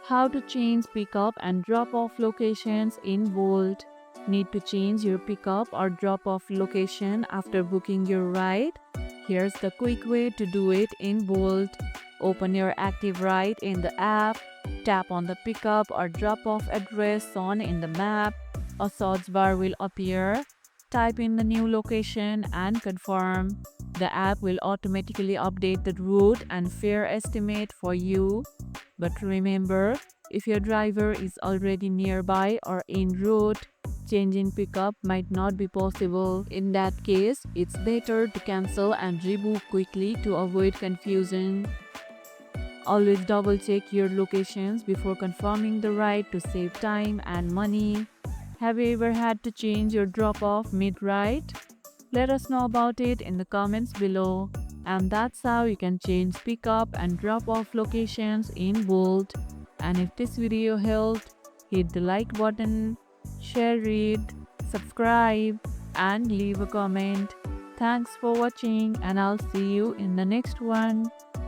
How to change pickup and drop off locations in Bolt. Need to change your pickup or drop off location after booking your ride? Here's the quick way to do it in Bolt. Open your Active Ride in the app, tap on the pickup or drop off address shown in the map. A search bar will appear. Type in the new location and confirm. The app will automatically update the route and fare estimate for you. But remember, if your driver is already nearby or en route, changing pickup might not be possible. In that case, it's better to cancel and rebook quickly to avoid confusion. Always double check your locations before confirming the ride to save time and money. Have you ever had to change your drop off mid ride? Let us know about it in the comments below. And that's how you can change pickup and drop off locations in Bolt. And if this video helped, hit the like button, share it, subscribe, and leave a comment. Thanks for watching, and I'll see you in the next one.